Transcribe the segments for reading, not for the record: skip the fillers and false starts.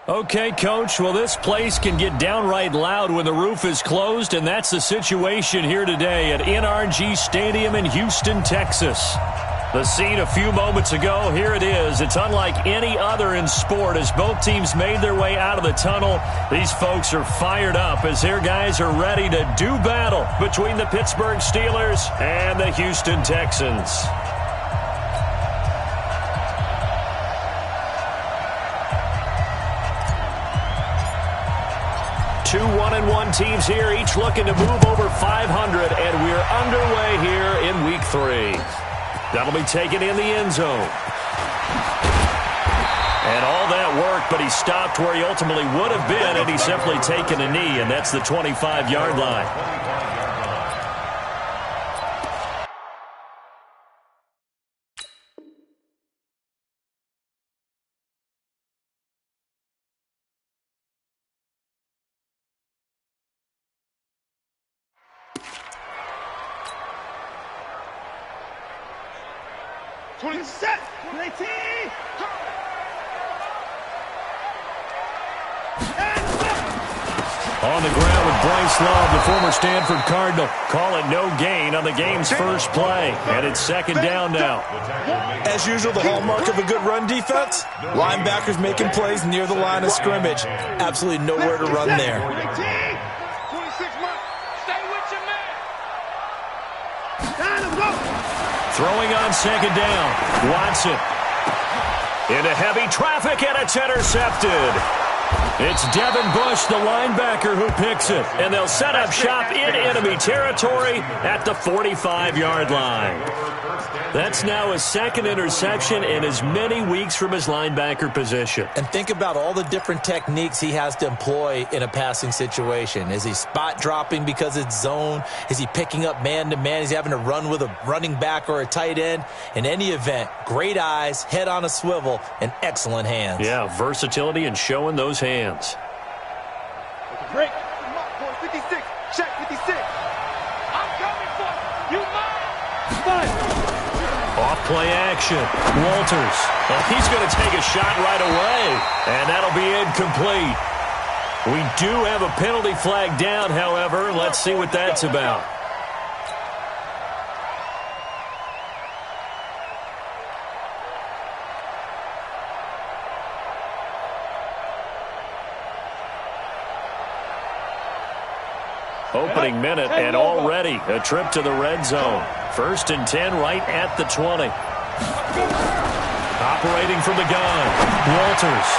Okay, Coach, well, this place can get downright loud when the roof is closed, and that's the situation here today at NRG Stadium in Houston, Texas. The scene a few moments ago, here it is. It's unlike any other in sport as both teams made their way out of the tunnel. These folks are fired up as their guys are ready to do battle between the Pittsburgh Steelers and the Houston Texans. Two 1-1 teams here, each looking to move over 500, and we're underway here in Week 3. That'll be taken in the end zone. And all that work, but he stopped where he ultimately would have been, and he's simply taken a knee, and that's the 25-yard line. On the ground with Bryce Love, the former Stanford Cardinal. Call it no gain on the game's first play. And it's second down now. As usual, the hallmark of a good run defense, linebackers making plays near the line of scrimmage. Absolutely nowhere to run there. Throwing on second down. Watson. Into heavy traffic, and it's intercepted. It's Devin Bush, the linebacker, who picks it. And they'll set up shop in enemy territory at the 45-yard line. That's now his second interception in as many weeks from his linebacker position. And think about all the different techniques he has to employ in a passing situation. Is he spot dropping because it's zone? Is he picking up man-to-man? Is he having to run with a running back or a tight end? In any event, great eyes, head on a swivel, and excellent hands. Yeah, versatility and showing those hands. Break. 56. Check 56. I'm coming for you. You mine. Off play action. Walters. Well, he's going to take a shot right away. And that'll be incomplete. We do have a penalty flag down, however. Let's see what that's about. Opening minute, and already a trip to the red zone. 1st and 10 right at the 20. Operating from the gun. Walters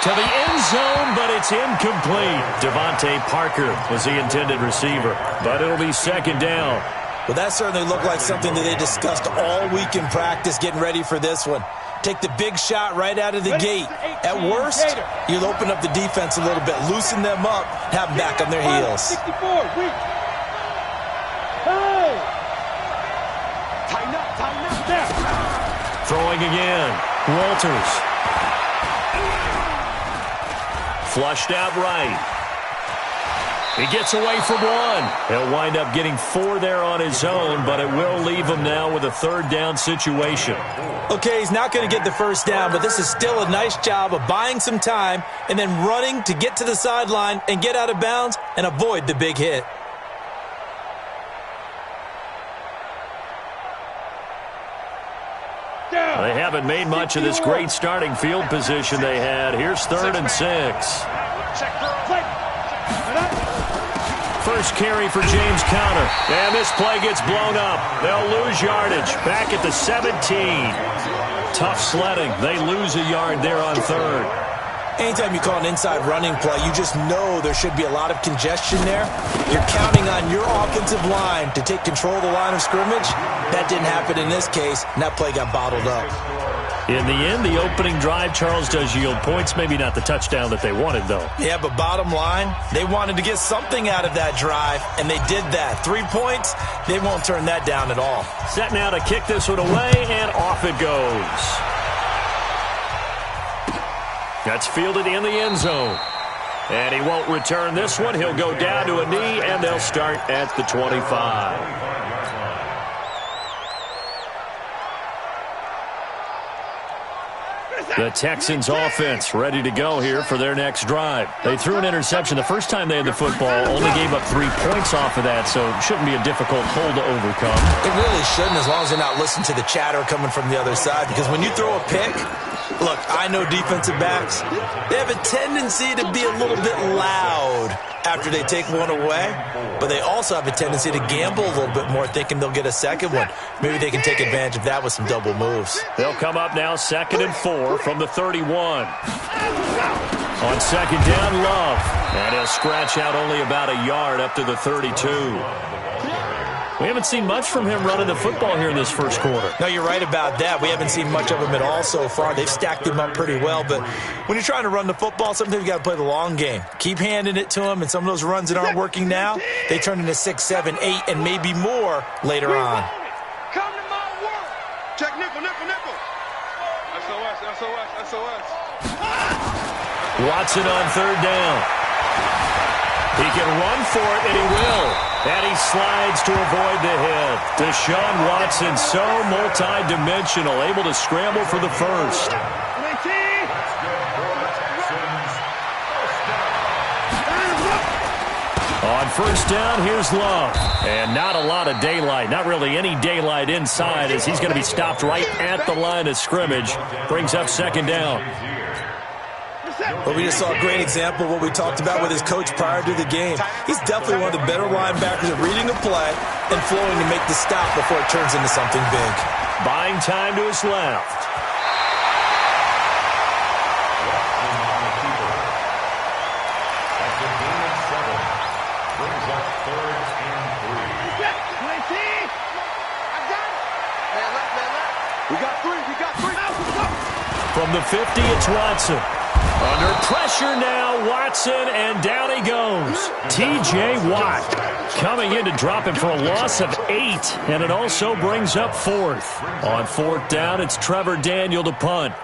to the end zone, but it's incomplete. Devontae Parker was the intended receiver, but it'll be second down. Well, that certainly looked like something that they discussed all week in practice, getting ready for this one. Take the big shot right out of the gate. At worst, you'll open up the defense a little bit, loosen them up, have them back on their heels. 64, weak. Hey! Tighten up there. Throwing again. Walters. Flushed out right. He gets away from one. He'll wind up getting 4 there on his own, but it will leave him now with a third down situation. Okay, he's not going to get the first down, but this is still a nice job of buying some time and then running to get to the sideline and get out of bounds and avoid the big hit. They haven't made much of this great starting field position they had. Here's 3rd and 6. First carry for James Conner. And this play gets blown up. They'll lose yardage. Back at the 17. Tough sledding. They lose a yard there on 3rd. Anytime you call an inside running play, you just know there should be a lot of congestion there. You're counting on your offensive line to take control of the line of scrimmage. That didn't happen in this case, and that play got bottled up. In the end, the opening drive, Charles, does yield points. Maybe not the touchdown that they wanted, though. Yeah, but bottom line, they wanted to get something out of that drive, and they did that. 3 points, they won't turn that down at all. Set now to kick this one away, and off it goes. That's fielded in the end zone. And he won't return this one. He'll go down to a knee, and they'll start at the 25. The Texans offense ready to go here for their next drive. They threw an interception the first time they had the football, only gave up 3 points off of that, so it shouldn't be a difficult hole to overcome. It really shouldn't, as long as they're not listening to the chatter coming from the other side, because when you throw a pick, look, I know defensive backs, they have a tendency to be a little bit loud after they take one away, but they also have a tendency to gamble a little bit more, thinking they'll get a second one. Maybe they can take advantage of that with some double moves. They'll come up now 2nd and 4 from the 31. On 2nd down, Love. And he'll scratch out only about a yard up to the 32. We haven't seen much from him running the football here in this first quarter. No, you're right about that. We haven't seen much of him at all so far. They've stacked him up pretty well, but when you're trying to run the football, sometimes you got to play the long game. Keep handing it to him, and some of those runs that aren't working now, they turn into 6, 7, 8, and maybe more later on. Come to my work. Check nickel, nickel, nickel. SOS, SOS, SOS. Watson on 3rd down. He can run for it, and he will. And he slides to avoid the hit. Deshaun Watson, so multi-dimensional, able to scramble for the first. On 1st down, here's Love. And not a lot of daylight, not really any daylight inside, as he's going to be stopped right at the line of scrimmage. Brings up 2nd down. But we just saw a great example of what we talked about with his coach prior to the game. He's definitely one of the better linebackers at reading a play and flowing to make the stop before it turns into something big. Buying time to his left. We got three. From the 50, it's Watson. Under pressure now, Watson, and down he goes. T.J. Watt coming in to drop him for a loss of 8, and it also brings up 4th. On 4th down, it's Trevor Daniel to punt.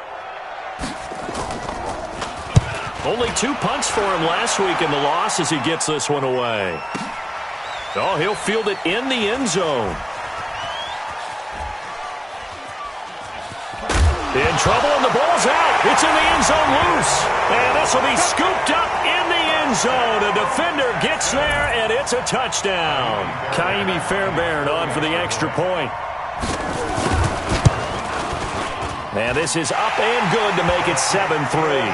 Only 2 punts for him last week in the loss as he gets this one away. Oh, he'll field it in the end zone. In trouble, and the ball's out. It's in the end zone loose. And this will be scooped up in the end zone. A defender gets there, and it's a touchdown. Kaimi Fairbairn on for the extra point. And this is up and good to make it 7-3.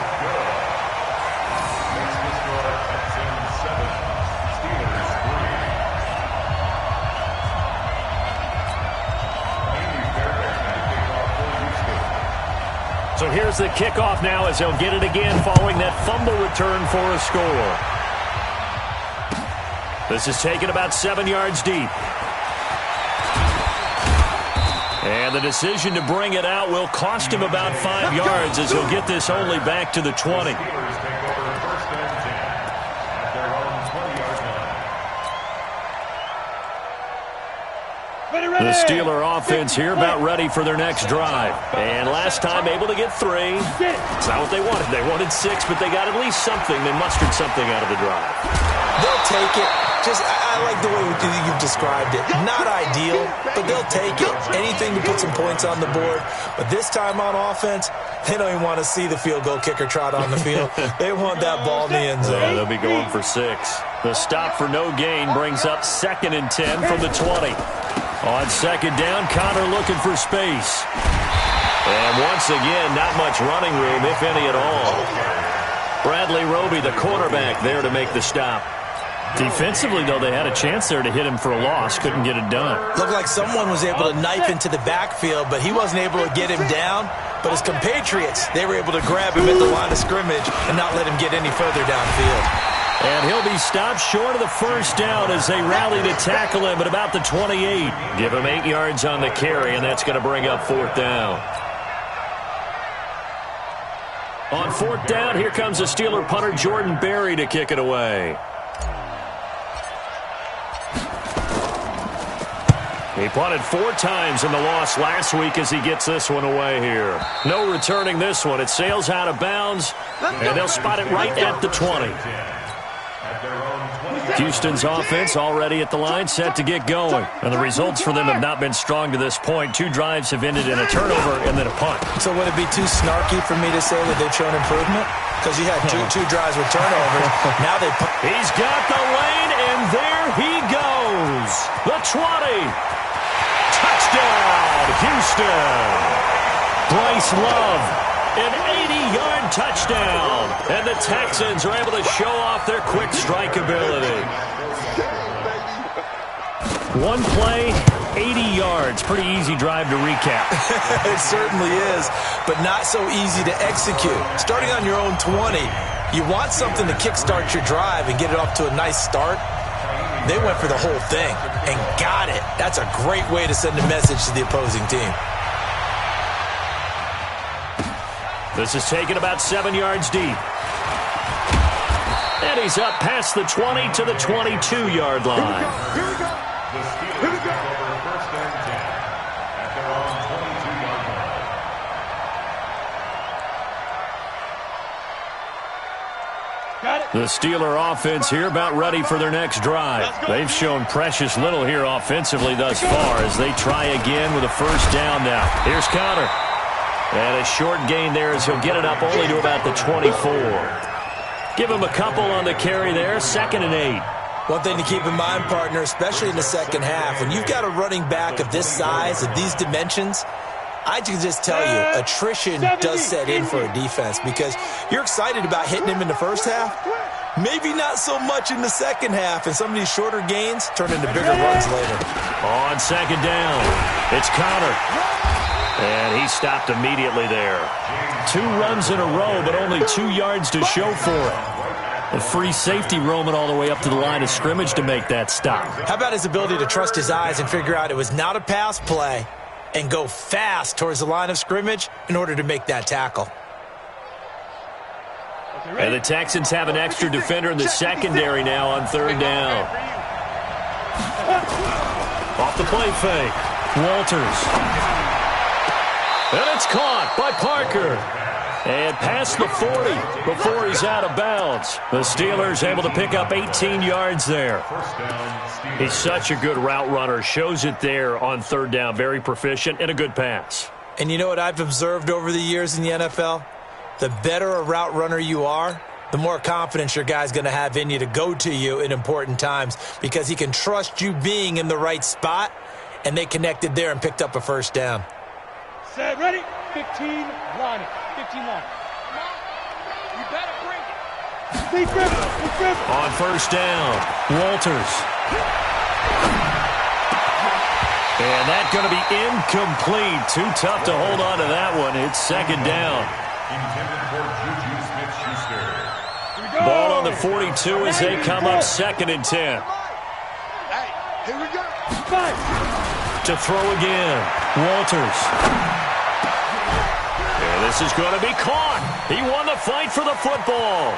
So here's the kickoff now as they'll get it again following that fumble return for a score. This is taken about 7 yards deep. And the decision to bring it out will cost him about 5 yards as he'll get this only back to the 20. The Steeler offense here about ready for their next drive. And last time able to get 3. It's not what they wanted. They wanted 6, but they got at least something. They mustered something out of the drive. They'll take it. I like the way you've described it. Not ideal, but they'll take it. Anything to put some points on the board. But this time on offense, they don't even want to see the field goal kicker trot on the field. They want that ball in the end zone. Yeah, they'll be going for 6. The stop for no gain brings up 2nd and 10 from the 20. On 2nd down, Connor looking for space. And once again, not much running room, if any at all. Bradley Roby, the quarterback, there to make the stop. Defensively, though, they had a chance there to hit him for a loss. Couldn't get it done. Looked like someone was able to knife into the backfield, but he wasn't able to get him down. But his compatriots, they were able to grab him at the line of scrimmage and not let him get any further downfield. And he'll be stopped short of the first down as they rally to tackle him at about the 28. Give him 8 yards on the carry, and that's going to bring up 4th down. On 4th down, here comes the Steeler punter Jordan Berry to kick it away. He punted 4 times in the loss last week as he gets this one away here. No returning this one. It sails out of bounds, and they'll spot it right at the 20. Houston's offense already at the line, set to get going. And the results for them have not been strong to this point. 2 drives have ended in a turnover and then a punt. So would it be too snarky for me to say that they've shown improvement? Because you had two drives with turnovers. Now they punt. He's got the lane, and there he goes. The 20. Touchdown, Houston. Bryce Love, an 80-yard touchdown. And the Texans are able to show off their quick strike ability. One play, 80 yards. Pretty easy drive to recap. It certainly is, but not so easy to execute. Starting on your own 20, you want something to kickstart your drive and get it off to a nice start. They went for the whole thing and got it. That's a great way to send a message to the opposing team. This is taken about 7 yards deep. And he's up past the 20 to the 22-yard line. Here we go. Here we go. First and 10 at their own 22-yard line. Got it. The Steeler offense here about ready for their next drive. They've shown precious little here offensively thus far as they try again with a first down now. Here's Connor. And a short gain there as he'll get it up only to about the 24. Give him a couple on the carry there, 2nd and 8. One thing to keep in mind, partner, especially in the second half, when you've got a running back of this size, of these dimensions, I can just tell you, attrition does set in for a defense because you're excited about hitting him in the first half. Maybe not so much in the second half, and some of these shorter gains turn into bigger runs later. On 2nd down, it's Connor. And he stopped immediately there. 2 runs in a row, but only 2 yards to show for it. A free safety roaming all the way up to the line of scrimmage to make that stop. How about his ability to trust his eyes and figure out it was not a pass play and go fast towards the line of scrimmage in order to make that tackle? And the Texans have an extra defender in the secondary now on 3rd down. Off the play fake. Walters. And it's caught by Parker. And past the 40 before he's out of bounds. The Steelers able to pick up 18 yards there. He's such a good route runner. Shows it there on 3rd down. Very proficient and a good pass. And you know what I've observed over the years in the NFL? The better a route runner you are, the more confidence your guy's going to have in you to go to you in important times because he can trust you being in the right spot, and they connected there and picked up a first down. Set, ready? 15, line it. 15 line. You better bring it. Stay driven. On 1st down, Walters. And that's going to be incomplete. Too tough to hold on to that one. It's 2nd down. Intended for Juju Smith-Schuster. Ball on the 42 as they come up 2nd and 10. Hey, here we go. To throw again, Walters. And this is going to be caught. He won the fight for the football.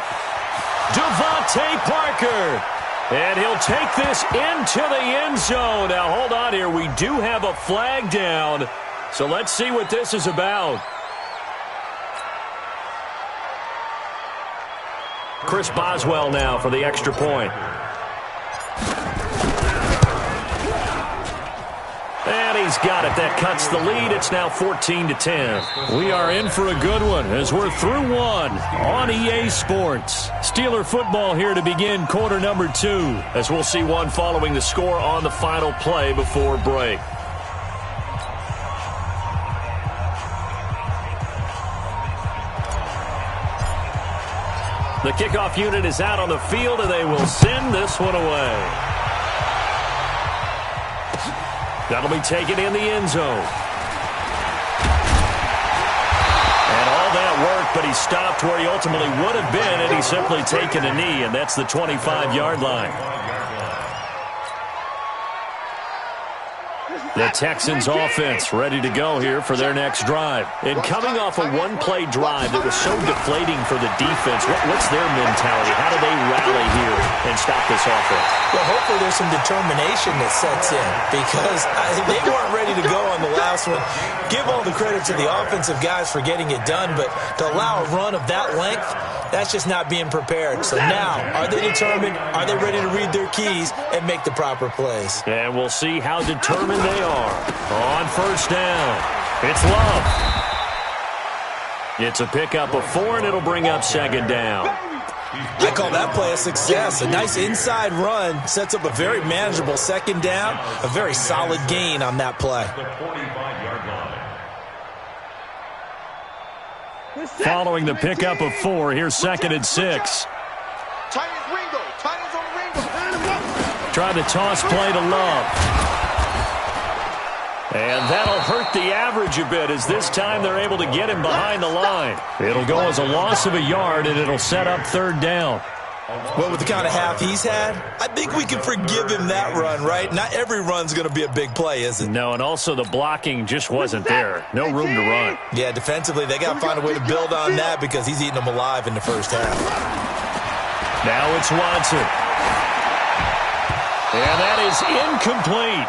Devontae Parker. And he'll take this into the end zone. Now, hold on here. We do have a flag down. So let's see what this is about. Chris Boswell now for the extra point. And he's got it. That cuts the lead. It's now 14-10. We are in for a good one as we're through one on EA Sports. Steeler football here to begin quarter number 2 as we'll see one following the score on the final play before break. The kickoff unit is out on the field, and they will send this one away. That'll be taken in the end zone. And all that work, but he stopped where he ultimately would have been, and he's simply taken a knee, and that's the 25-yard line. The Texans offense ready to go here for their next drive. And coming off a one-play drive that was so deflating for the defense, what's their mentality? How do they rally here and stop this offense? Well, hopefully there's some determination that sets in because they weren't ready to go on the last one. Give all the credit to the offensive guys for getting it done, but to allow a run of that length, that's just not being prepared. So now, are they determined? Are they ready to read their keys and make the proper plays? And we'll see how determined they are. On first down, it's Love. It's a pickup of 4, and it'll bring up second down. I call that play a success. A nice inside run sets up a very manageable second down, a very solid gain on that play. Following the pickup of 4, here's second and 6. Titans Ringo. Titans on Ringo. Try the toss play to Love. And that'll hurt the average a bit as this time they're able to get him behind the line. It'll go as a loss of a yard, and it'll set up third down. Well, with the kind of half he's had, I think we can forgive him that run, right? Not every run's going to be a big play, is it? No, and also the blocking just wasn't there. No room to run. Yeah, defensively, they got to find a way to build on that because he's eating them alive in the first half. Now it's Watson. And that is incomplete.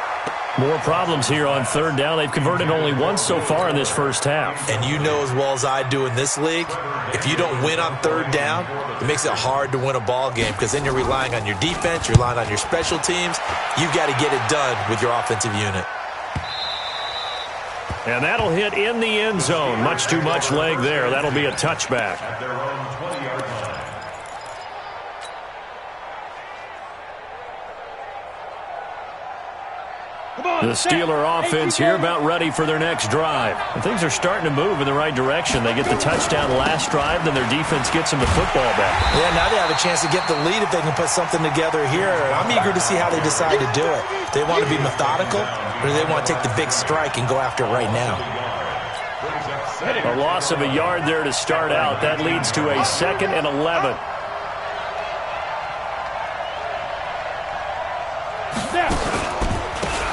More problems here on third down. They've converted only once so far in this first half. And you know as well as I do in this league, if you don't win on third down, it makes it hard to win a ball game because then you're relying on your defense, you're relying on your special teams. You've got to get it done with your offensive unit. And that'll hit in the end zone. Much too much leg there. That'll be a touchback. The Steeler offense here about ready for their next drive. And things are starting to move in the right direction. They get the touchdown last drive, then their defense gets them the football back. Yeah, now they have a chance to get the lead if they can put something together here. I'm eager to see how they decide to do it. They want to be methodical, or do they want to take the big strike and go after it right now? A loss of a yard there to start out. That leads to a 2nd and 11.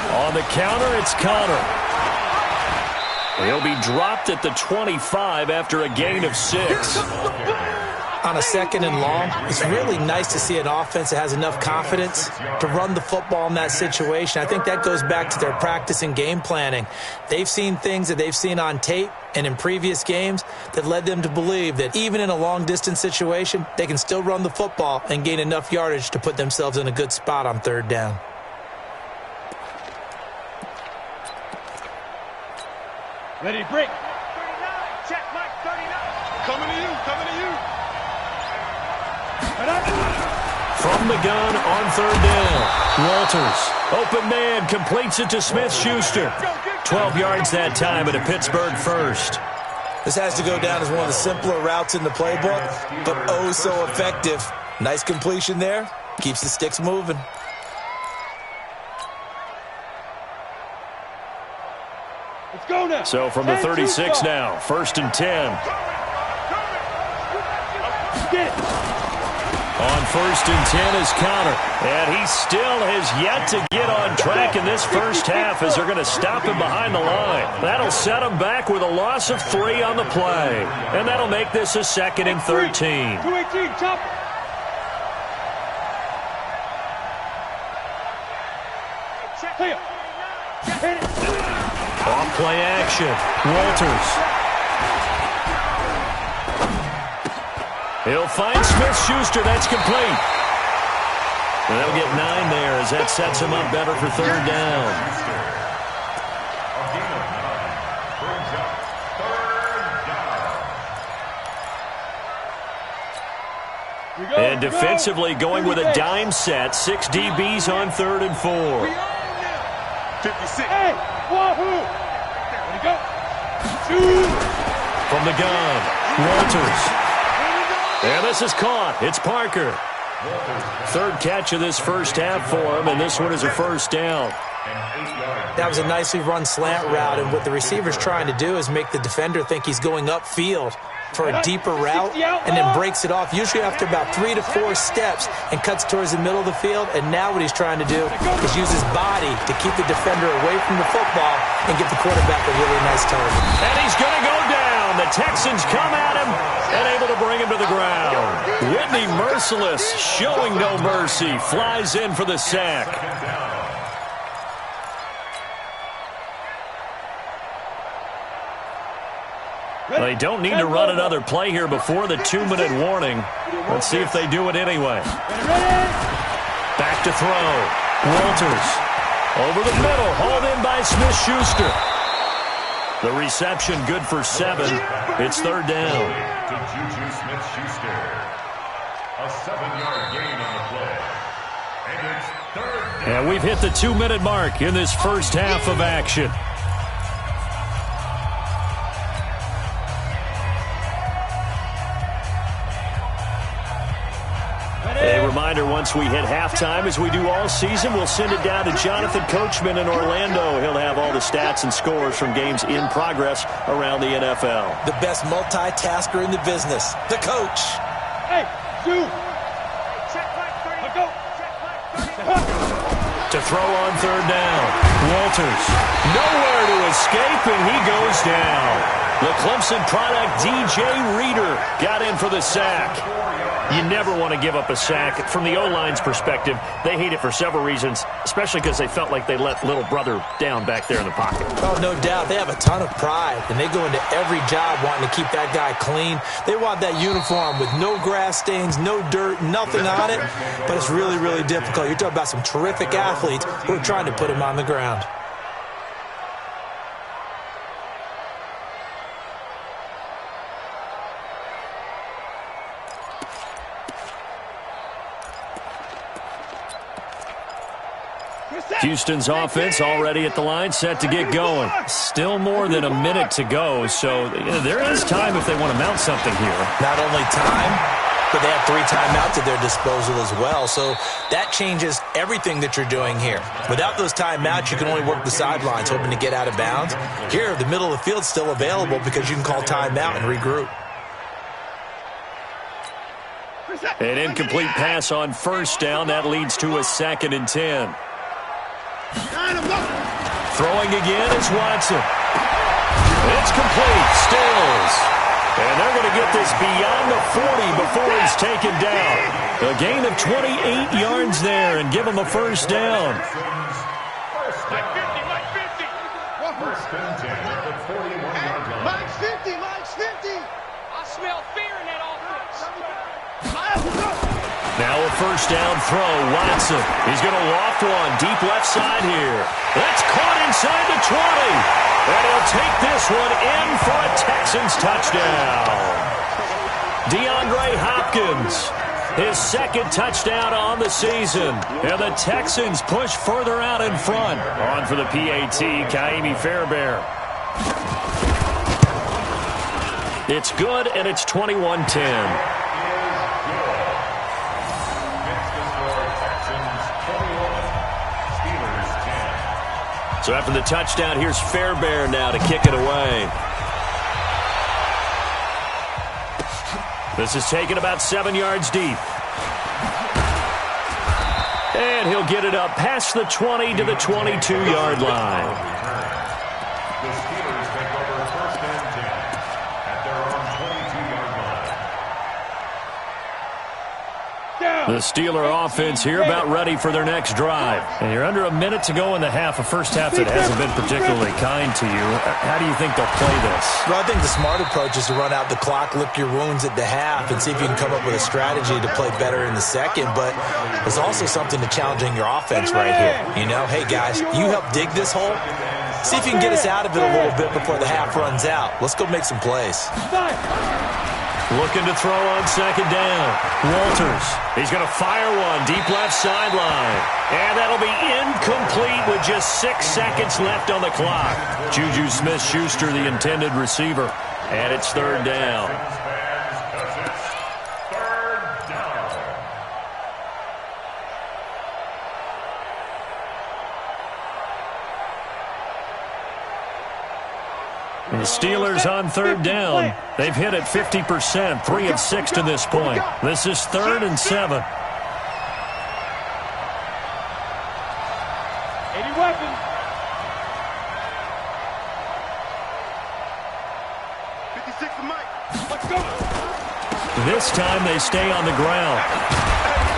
On the counter, it's Connor. He'll be dropped at the 25 after a gain of 6. On a 2nd and long, it's really nice to see an offense that has enough confidence to run the football in that situation. I think that goes back to their practice and game planning. They've seen things that they've seen on tape and in previous games that led them to believe that even in a long-distance situation, they can still run the football and gain enough yardage to put themselves in a good spot on third down. Ready to break. 39. Check, Mike. 39. Coming to you. Coming to you. From the gun on third down. Walters, open man, completes it to Smith-Schuster. 12 yards that time and a Pittsburgh first. This has to go down as one of the simpler routes in the playbook, but oh so effective. Nice completion there. Keeps the sticks moving. Let's go now. So from the 36 now, 1st and 10. On 1st and 10 is Connor. And he still has yet to get on track in this first half as they're going to stop him behind the line. That'll set him back with a loss of 3 on the play. And that'll make this a 2nd and 13. 218, chop. Off play action. Walters. He'll find Smith-Schuster. That's complete. And they'll get 9 there as that sets him up better for third down. And defensively going with a dime set. 6 DBs on 3rd and 4. 56. Hey, wahoo! Ready to go. Shoot! From the gun, Walters. And this is caught. It's Parker. 3rd catch of this first half for him, and this one is a first down. That was a nicely run slant route, and what the receiver's trying to do is make the defender think he's going upfield. for a deeper route and then breaks it off, usually after about 3 to 4 steps, and cuts towards the middle of the field. And now what he's trying to do is use his body to keep the defender away from the football and give the quarterback a really nice target. And he's going to go down. The Texans come at him and able to bring him to the ground. Whitney Merciless, showing no mercy, flies in for the sack. They don't need to run another play here before the 2-minute warning. Let's see if they do it anyway. Back to throw. Walters. Over the middle. Hauled in by Smith-Schuster. The reception good for 7. It's third down. To Juju Smith-Schuster. A 7-yard gain on the play. And it's third down. And we've hit the 2-minute mark in this first half of action. A reminder, once we hit halftime, as we do all season, we'll send it down to Jonathan Coachman in Orlando. He'll have all the stats and scores from games in progress around the NFL. The best multitasker in the business, the coach. Hey, you. Go. To throw on third down. Walters. Nowhere to escape, and he goes down. The Clemson product, DJ Reader, got in for the sack. You never want to give up a sack. From the O-line's perspective, they hate it for several reasons, especially because they felt like they let little brother down back there in the pocket. Oh, no doubt. They have a ton of pride, and they go into every job wanting to keep that guy clean. They want that uniform with no grass stains, no dirt, nothing on it, but it's really, really difficult. You're talking about some terrific athletes who are trying to put him on the ground. Houston's offense already at the line, set to get going. Still more than a minute to go, so there is time if they want to mount something here. Not only time, but they have 3 timeouts at their disposal as well, so that changes everything that you're doing here. Without those timeouts, you can only work the sidelines, hoping to get out of bounds. Here, the middle of the field's still available because you can call timeout and regroup. An incomplete pass on first down. That leads to a 2nd and 10. Throwing again is Watson. It's complete. Stills. And they're going to get this beyond the 40 before he's taken down. A gain of 28 yards there and give him a first down. Mike 50. First and 10 at the 41-yard line. Mike's 50. I smell fear in that offense. Now a first down throw. Watson. He's going to loft one. Deep left side here. That's caught inside the 20. And he'll take this one in for a Texans touchdown. DeAndre Hopkins. His 2nd touchdown on the season. And the Texans push further out in front. On for the PAT, Kaimi Fairbairn. It's good, and it's 21-10. So after the touchdown, here's Fairbairn now to kick it away. This is taken about 7 yards deep. And he'll get it up past the 20 to the 22-yard line. The Steelers take over first and 10 at their own 22-yard line. The Steeler offense here about ready for their next drive. And you're under a minute to go in the half, a first half that hasn't been particularly kind to you. How do you think they'll play this? Well, I think the smart approach is to run out the clock, lick your wounds at the half, and see if you can come up with a strategy to play better in the second. But there's also something to challenging your offense right here. You know, hey, guys, you help dig this hole. See if you can get us out of it a little bit before the half runs out. Let's go make some plays. Looking to throw on 2nd down. Walters. He's going to fire one deep left sideline. And that'll be incomplete with just 6 seconds left on the clock. Juju Smith-Schuster, the intended receiver. And it's 3rd down. The Steelers on 3rd down. They've hit it 50%, 3 of 6 to this point. This is 3rd and 7. 80 weapons. 56 to Mike. Let's go. This time they stay on the ground.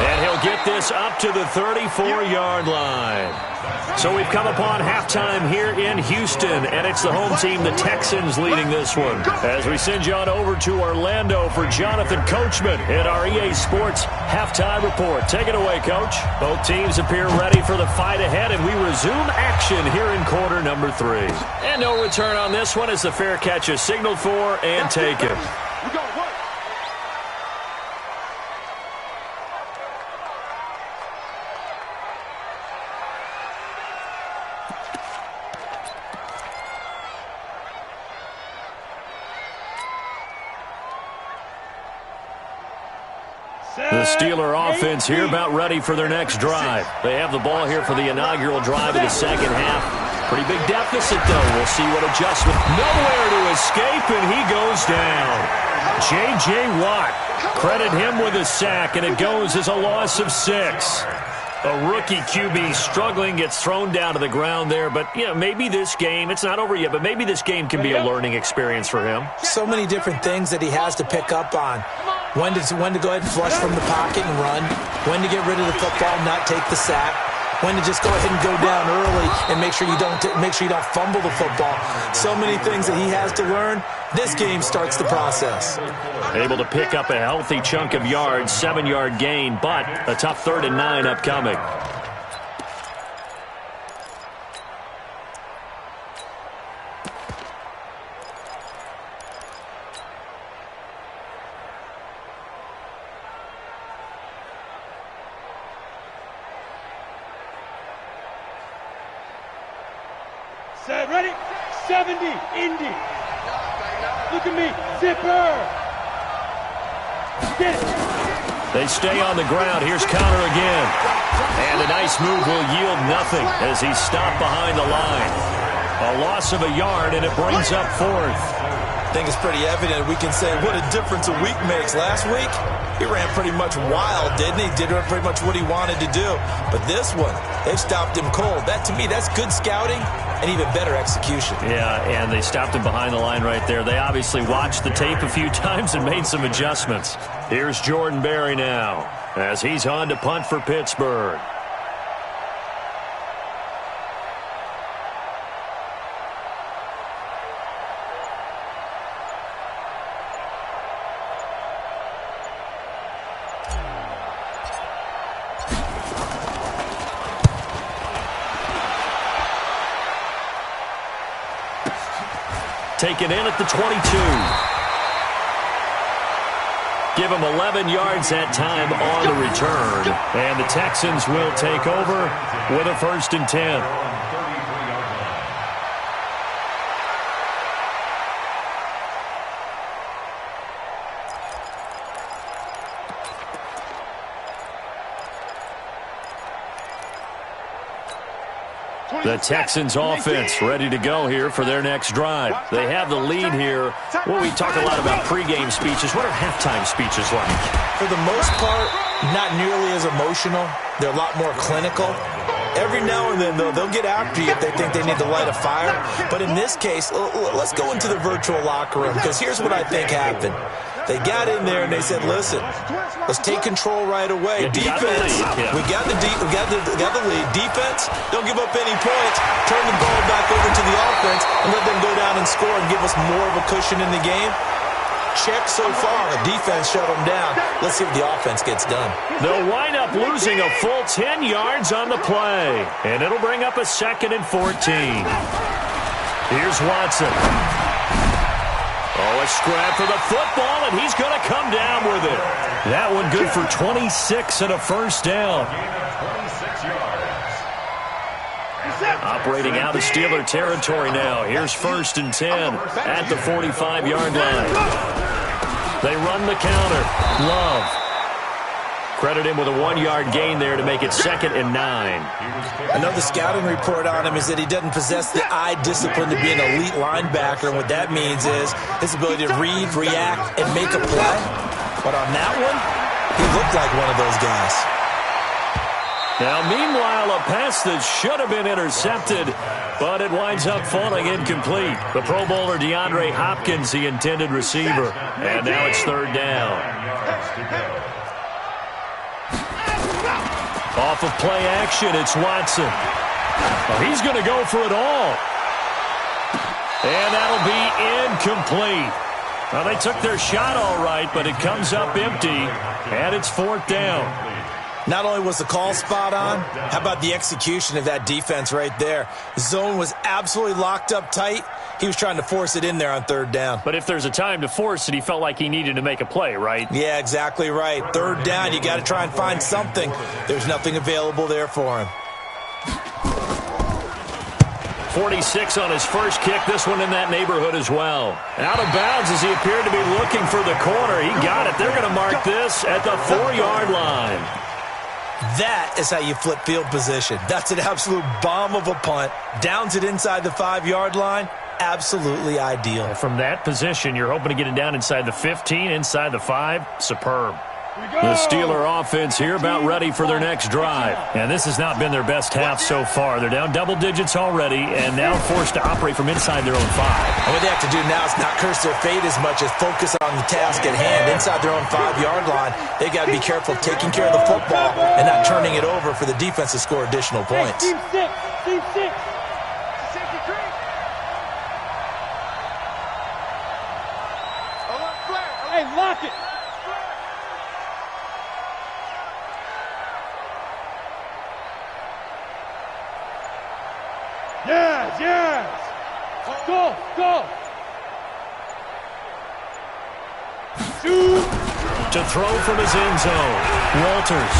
And he'll get this up to the 34-yard line. So we've come upon halftime here in Houston, and it's the home team, the Texans, leading this one. As we send you on over to Orlando for Jonathan Coachman in our EA Sports Halftime Report. Take it away, Coach. Both teams appear ready for the fight ahead, and we resume action here in quarter number 3. And no return on this one as the fair catch is signaled for and taken. We go work. The Steeler offense here about ready for their next drive. They have the ball here for the inaugural drive of the second half. Pretty big deficit, though. We'll see what adjustment. Nowhere to escape, and he goes down. J.J. Watt, credit him with a sack, and it goes as a loss of 6. A rookie QB struggling, gets thrown down to the ground there. But, you know, maybe this game, it's not over yet, but maybe this game can be a learning experience for him. So many different things that he has to pick up on. When to go ahead and flush from the pocket and run. When to get rid of the football, not take the sack. When to just go ahead and go down early and make sure you don't fumble the football. So many things that he has to learn. This game starts the process. Able to pick up a healthy chunk of yards, 7-yard gain, but a tough 3rd and 9 upcoming. Set, ready? 70, Indy. Look at me, zipper. Get it. They stay on the ground. Here's Connor again. And a nice move will yield nothing as he's stopped behind the line. A loss of a yard, and it brings up 4th. I think it's pretty evident. We can say what a difference a week makes. Last week, he ran pretty much wild, didn't he? Did pretty much what he wanted to do. But this one, they've stopped him cold. That, to me, that's good scouting and even better execution. Yeah, and they stopped him behind the line right there. They obviously watched the tape a few times and made some adjustments. Here's Jordan Berry now as he's on to punt for Pittsburgh. Taken in at the 22. Give him 11 yards that time on the return. And the Texans will take over with a 1st and 10. The Texans offense ready to go here for their next drive. They have the lead here. Well, we talk a lot about pregame speeches. What are halftime speeches like? For the most part, not nearly as emotional. They're a lot more clinical. Every now and then, though, they'll get after you if they think they need to light a fire. But in this case, let's go into the virtual locker room, because here's what I think happened. They got in there and they said, listen, let's take control right away. Defense, we got the lead. Defense, don't give up any points. Turn the ball back over to the offense and let them go down and score and give us more of a cushion in the game. Check so far. The defense shut them down. Let's see what the offense gets done. They'll wind up losing a full 10 yards on the play. And it'll bring up a 2nd and 14. Here's Watson. Oh, a scrap for the football, and he's going to come down with it. That one good for 26 and a 1st down. Operating out of Steeler territory now. Here's 1st and 10 at the 45-yard line. They run the counter. Love. Credit him with a 1-yard gain there to make it 2nd and 9. Another scouting report on him is that he doesn't possess the eye discipline to be an elite linebacker, and what that means is his ability to read, react, and make a play. But on that one, he looked like one of those guys. Now, meanwhile, a pass that should have been intercepted, but it winds up falling incomplete. The Pro Bowler DeAndre Hopkins, the intended receiver. And now it's 3rd down. Off of play action, it's Watson. Well, he's going to go for it all. And that'll be incomplete. Well, they took their shot all right, but it comes up empty, and it's 4th down. Not only was the call spot on, how about the execution of that defense right there? Zone was absolutely locked up tight. He was trying to force it in there on 3rd down. But if there's a time to force it, he felt like he needed to make a play, right? Yeah, exactly right. 3rd down, you got to try and find something. There's nothing available there for him. 46 on his first kick. This one in that neighborhood as well. Out of bounds as he appeared to be looking for the corner. He got it. They're going to mark this at the 4-yard line. That is how you flip field position. That's an absolute bomb of a punt. Downs it inside the 5-yard line. Absolutely ideal. From that position, you're hoping to get it down inside the 15, inside the 5. Superb. The Steeler offense here about ready for their next drive. And this has not been their best half so far. They're down double digits already and now forced to operate from inside their own 5. And what they have to do now is not curse their fate as much as focus on the task at hand. Inside their own 5-yard line, they've got to be careful of taking care of the football and not turning it over for the defense to score additional points. Team 6, Team 6. Hey, lock it. Yes, yes. Go, go. Shoot. To throw from his end zone. Walters.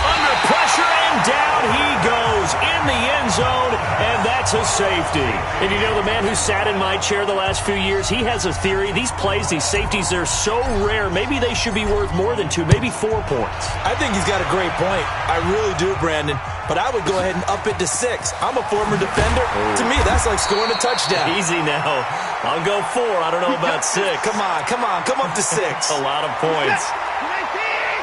Under pressure and down he goes in the end zone, and that's a safety. And you know, the man who sat in my chair the last few years, he has a theory. These plays, these safeties, they're so rare. Maybe they should be worth more than 2, maybe 4 points. I think he's got a great point. I really do, Brandon. But I would go ahead and up it to 6. I'm a former defender. To me, that's like scoring a touchdown. Easy now. I'll go 4. I don't know about 6. Come on. Come up to 6. A lot of points.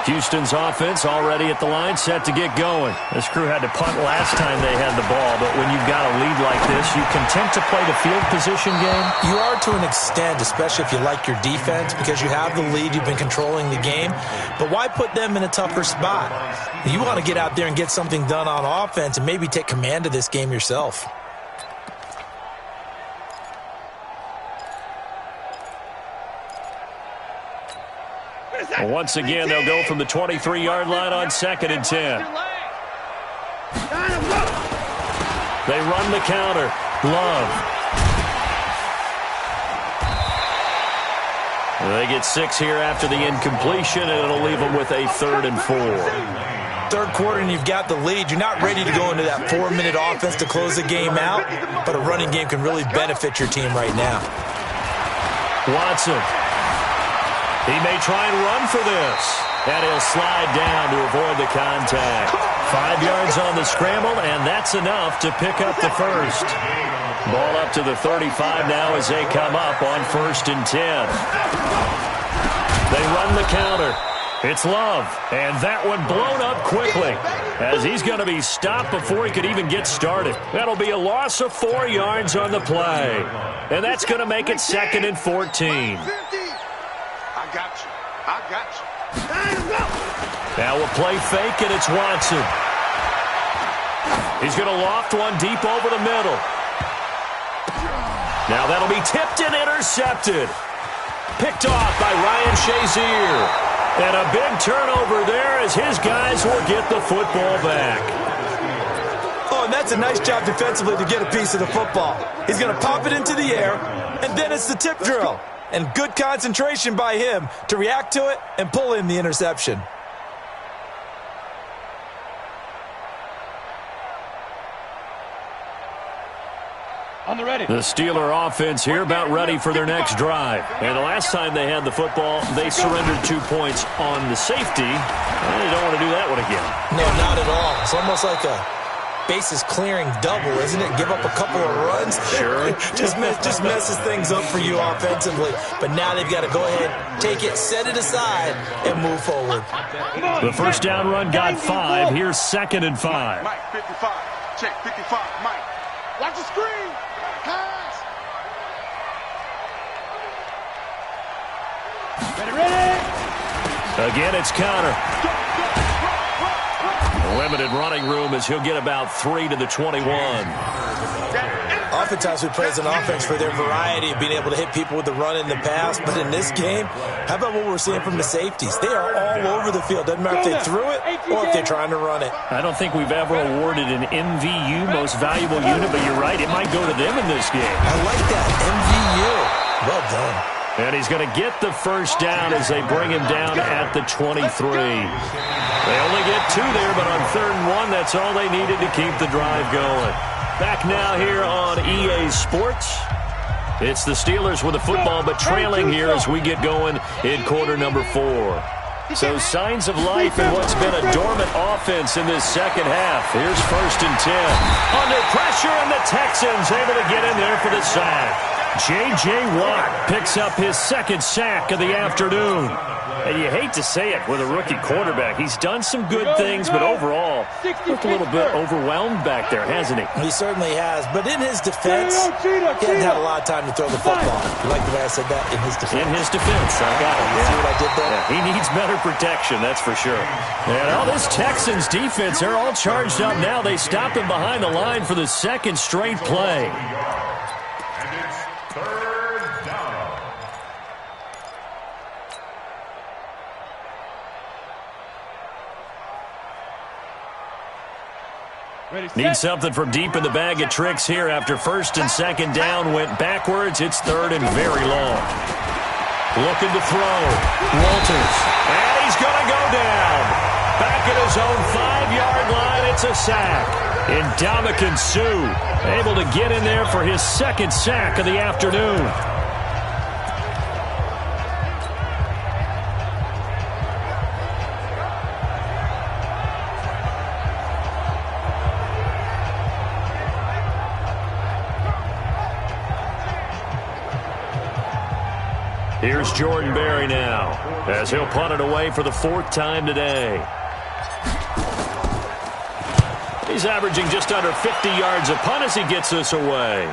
Houston's offense already at the line, set to get going. This crew had to punt last time they had the ball, but when you've got a lead like this, you content to play the field position game? You are to an extent, especially if you like your defense, because you have the lead, you've been controlling the game. But why put them in a tougher spot? You want to get out there and get something done on offense and maybe take command of this game yourself. Well, once again, they'll go from the 23-yard line on 2nd and 10. They run the counter. Love. They get 6 here after the incompletion, and it'll leave them with a 3rd and 4. 3rd quarter and you've got the lead. You're not ready to go into that 4-minute offense to close the game out, but a running game can really benefit your team right now. Watson. He may try and run for this. And he'll slide down to avoid the contact. 5 yards on the scramble, and that's enough to pick up the first. Ball up to the 35 now as they come up on 1st and 10. They run the counter. It's Love, and that one blown up quickly as he's going to be stopped before he could even get started. That'll be a loss of 4 yards on the play, and that's going to make it 2nd and 14. I got you. Now we'll play fake, and it's Watson. He's going to loft one deep over the middle. Now that'll be tipped and intercepted. Picked off by Ryan Shazier. And a big turnover there as his guys will get the football back. Oh, and that's a nice job defensively to get a piece of the football. He's going to pop it into the air, and then it's the tip drill. And good concentration by him to react to it and pull in the interception. I'm On the ready. The Steeler offense here about ready for their next drive. And the last time they had the football, they surrendered 2 points on the safety. And they don't want to do that one again. No, not at all. It's almost like a bases clearing double, isn't it? Give up a couple of runs. Sure. just messes things up for you offensively. But now they've got to go ahead, take it, set it aside, and move forward. The first down run got 5. Here's 2nd and 5. Mike, 55. Check, 55. Mike. Watch the screen. Pass. Ready. Again, it's Connor. Limited running room as he'll get about 3 to the 21. Oftentimes we praise an offense for their variety of being able to hit people with the run in the pass. But in this game, how about what we're seeing from the safeties? They are all over the field. Doesn't matter if they threw it or if they're trying to run it. I don't think we've ever awarded an MVU, most valuable unit, but you're right. It might go to them in this game. I like that. MVU. Well done. And he's going to get the first down as they bring him down at the 23. They only get 2 there, but on 3rd and 1, that's all they needed to keep the drive going. Back now here on EA Sports. It's the Steelers with the football, but trailing here as we get going in quarter number 4. So signs of life in what's been a dormant offense in this second half. Here's 1st and 10. Under pressure, and the Texans able to get in there for the sack. J.J. Watt picks up his 2nd sack of the afternoon. And you hate to say it with a rookie quarterback. He's done some good things, but overall, looked a little bit overwhelmed back there, hasn't he? He certainly has. But in his defense, he hasn't had a lot of time to throw the football. You like the way I said that? In his defense. In his defense. I got it. You see what I did there? Yeah, he needs better protection, that's for sure. And all this Texans defense, they're all charged up now. They stopped him behind the line for the 2nd straight play. And it's 3rd down. Need something from deep in the bag of tricks here after 1st and 2nd down went backwards. It's 3rd and very long. Looking to throw. Walters. And he's going to go down. Back at his own 5-yard line. It's a sack. Ndamukong Suh able to get in there for his 2nd sack of the afternoon. Here's Jordan Berry now as he'll punt it away for the 4th time today. He's averaging just under 50 yards a punt as he gets this away.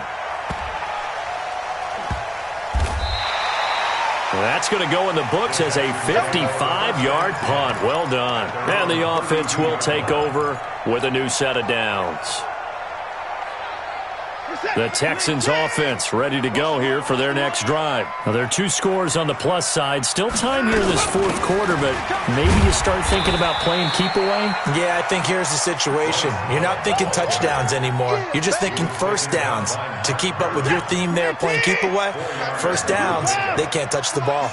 That's going to go in the books as a 55-yard punt. Well done. And the offense will take over with a new set of downs. The Texans offense ready to go here for their next drive. Now, there are 2 scores on the plus side. Still time here in this 4th quarter, but maybe you start thinking about playing keep away? Yeah, I think here's the situation. You're not thinking touchdowns anymore. You're just thinking 1st downs. To keep up with your theme there, playing keep away, 1st downs, they can't touch the ball.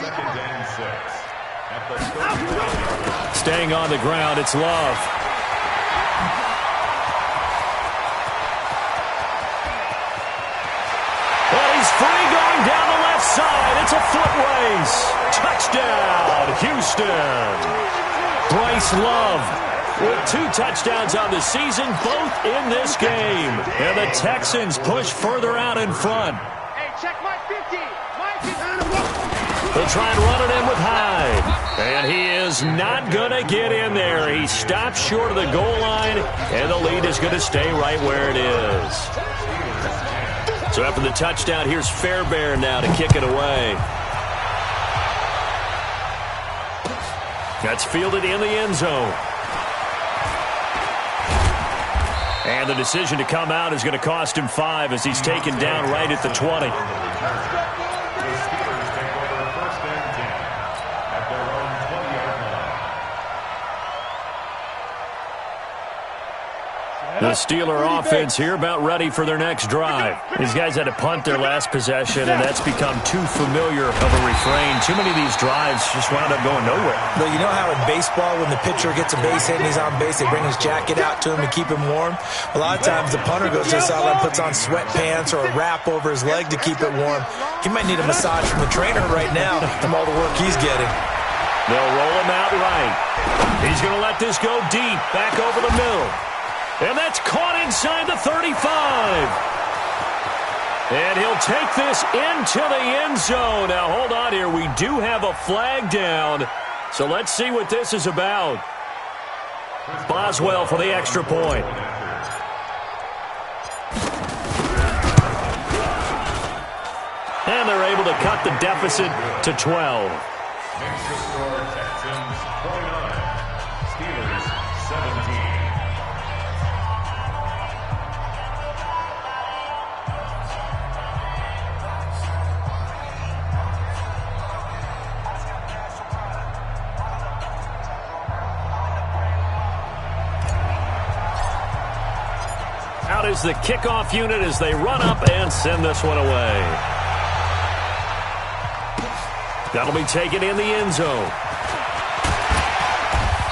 Staying on the ground, it's Love. Free going down the left side. It's a foot race. Touchdown, Houston. Bryce Love with 2 touchdowns on the season, both in this game. And the Texans push further out in front. Hey, check my 50. They'll try and run it in with Hyde. And he is not going to get in there. He stops short of the goal line, and the lead is going to stay right where it is. So after the touchdown, here's Fairbairn now to kick it away. That's fielded in the end zone. And the decision to come out is going to cost him 5 as he's taken down right at the 20. The The Steeler offense here about ready for their next drive. These guys had to punt their last possession, and that's become too familiar of a refrain. Too many of these drives just wound up going nowhere. Well, you know how in baseball when the pitcher gets a base hit and he's on base, they bring his jacket out to him to keep him warm? A lot of times the punter goes to the sideline, puts on sweatpants or a wrap over his leg to keep it warm. He might need a massage from the trainer right now from all the work he's getting. They'll roll him out right. He's going to let this go deep, back over the middle. And that's caught inside the 35. And he'll take this into the end zone. Now, hold on here. We do have a flag down. So let's see what this is about. Boswell for the extra point. And they're able to cut the deficit to 12. Makes the score Texans 29, Steelers 17. Out is the kickoff unit as they run up and send this one away. That'll be taken in the end zone.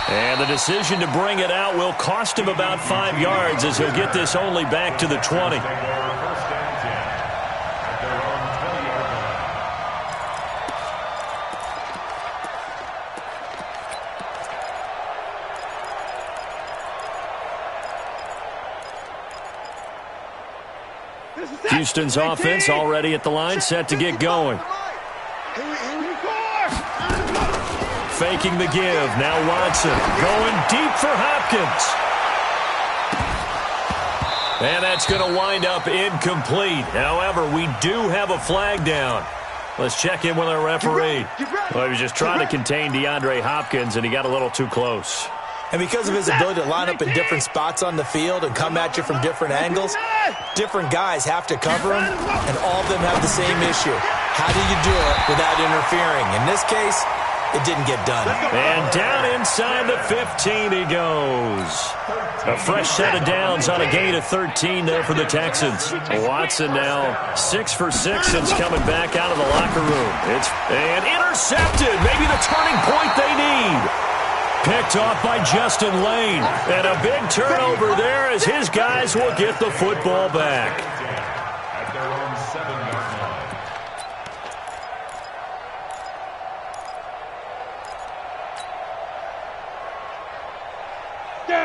And the decision to bring it out will cost him about 5 yards as he'll get this only back to the 20. Houston's offense already at the line, set to get going. Faking the give. Now Watson going deep for Hopkins. And that's going to wind up incomplete. However, we do have a flag down. Let's check in with our referee. Well, he was just trying to contain DeAndre Hopkins, and he got a little too close. And because of his ability to line up in different spots on the field and come at you from different angles, different guys have to cover him, and all of them have the same issue. How do you do it without interfering? In this case, it didn't get done. And down inside the 15 he goes. A fresh set of downs on a gain of 13 there for the Texans. Watson now 6 for 6 since coming back out of the locker room. And intercepted. Maybe the turning point they need. Picked off by Justin Lane. And a big turnover there as his guys will get the football back. At their own 7-yard line.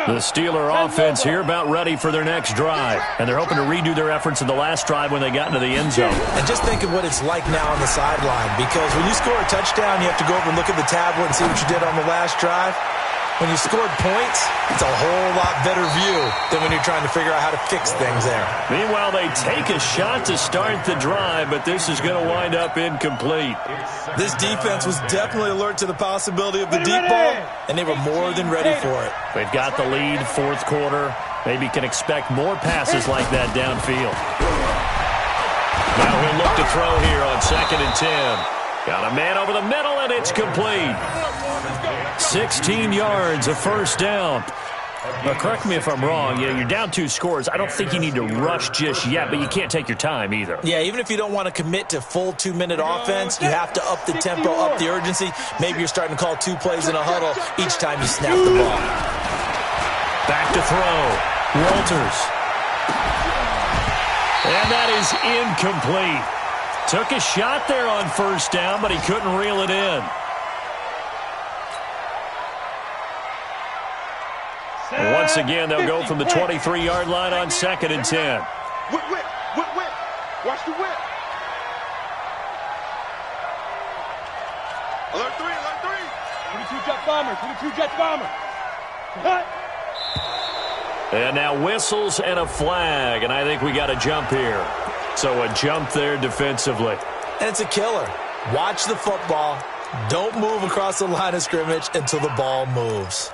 The Steeler offense here about ready for their next drive. And they're hoping to redo their efforts in the last drive when they got into the end zone. And just think of what it's like now on the sideline, because when you score a touchdown, you have to go over and look at the tablet and see what you did on the last drive. When you scored points, it's a whole lot better view than when you're trying to figure out how to fix things there. Meanwhile, they take a shot to start the drive, but this is going to wind up incomplete. This defense was definitely alert to the possibility of the deep ball, and they were more than ready for it. They've got the lead, fourth quarter. Maybe can expect more passes like that downfield. Now he'll look to throw here on 2nd and 10. Got a man over the middle, and it's complete. 16 yards, a first down. Now, correct me if I'm wrong. You're down 2 scores. I don't think you need to rush just yet, but you can't take your time either. Yeah, even if you don't want to commit to full 2-minute offense, you have to up the tempo, up the urgency. Maybe you're starting to call 2 plays in a huddle each time you snap the ball. Back to throw. Walters. And that is incomplete. Took a shot there on first down, but he couldn't reel it in. And once again, they'll go from the 23-yard line on 2nd and 10. Whip. Watch the whip. Alert 3. 22 Jets bomber. Cut. And now whistles and a flag, and I think we got a jump here. So a jump there defensively. And it's a killer. Watch the football. Don't move across the line of scrimmage until the ball moves.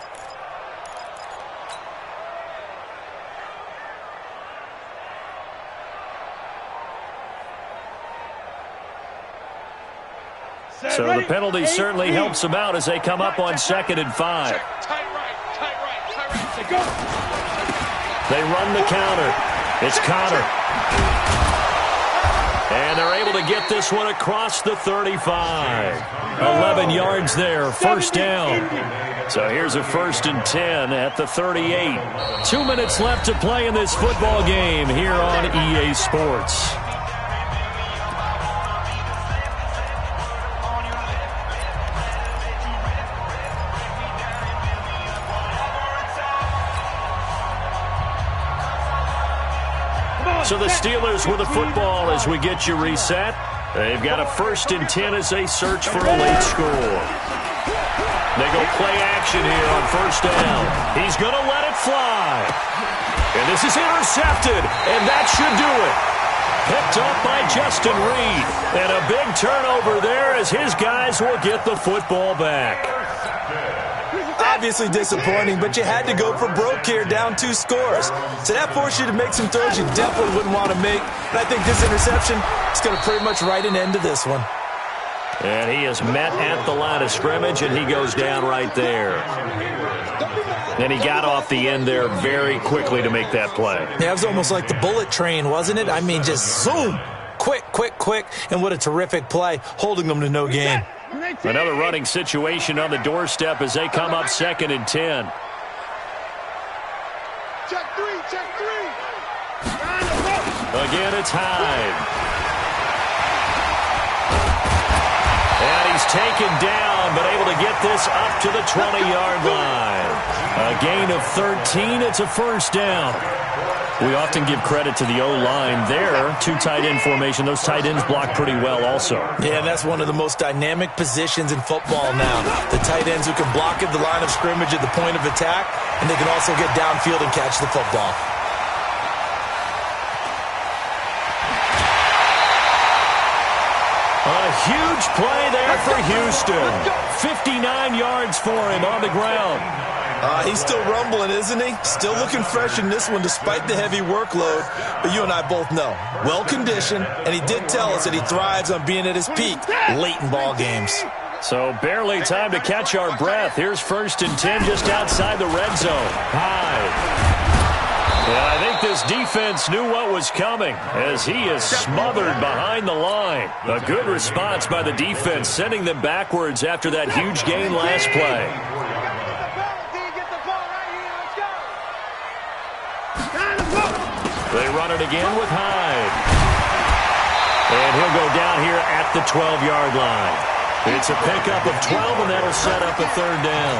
So the penalty certainly helps them out as they come up on 2nd and 5. Tight right. Say go. They run the counter. It's Connor. And they're able to get this one across the 35. 11 yards there, first down. So here's a 1st and 10 at the 38. 2 minutes left to play in this football game here on EA Sports. So the Steelers with the football as we get you reset. They've got a 1st and 10 as they search for a late score. They go play action here on 1st down. He's going to let it fly. And this is intercepted, and that should do it. Picked up by Justin Reed. And a big turnover there as his guys will get the football back. Obviously disappointing, but you had to go for broke here, down 2 scores. So that forced you to make some throws you definitely wouldn't want to make. And I think this interception is going to pretty much write an end to this one. And he is met at the line of scrimmage, and he goes down right there. And he got off the end there very quickly to make that play. Yeah, it was almost like the bullet train, wasn't it? I mean, just zoom. Quick, quick, quick. And what a terrific play, holding them to no gain. Another running situation on the doorstep as they come up 2nd and 10. Check 3, check 3. Again, it's Hyde. And he's taken down, but able to get this up to the 20-yard line. A gain of 13. It's a 1st down. We often give credit to the O-line there. 2 tight end formation. Those tight ends block pretty well also. Yeah, and that's one of the most dynamic positions in football now. The tight ends who can block at the line of scrimmage at the point of attack, and they can also get downfield and catch the football. A huge play there for Houston. 59 yards for him on the ground. He's still rumbling, isn't he? Still looking fresh in this one despite the heavy workload. But you and I both know, well-conditioned, and he did tell us that he thrives on being at his peak late in ball games. So barely time to catch our breath. Here's 1st and 10 just outside the red zone. Hyde. And I think this defense knew what was coming as he is smothered behind the line. A good response by the defense, sending them backwards after that huge gain last play. They run it again with Hyde. And he'll go down here at the 12-yard line. It's a pickup of 12, and that'll set up a 3rd down.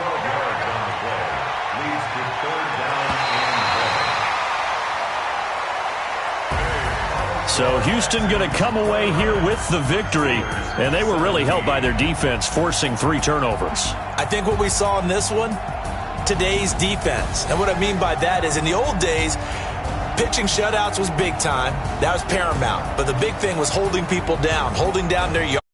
12 yards on the play. Leads to 3rd down and 1. So Houston going to come away here with the victory, and they were really helped by their defense, forcing 3 turnovers. I think what we saw in this one, today's defense. And what I mean by that is in the old days, pitching shutouts was big time. That was paramount. But the big thing was holding people down, holding down their yards.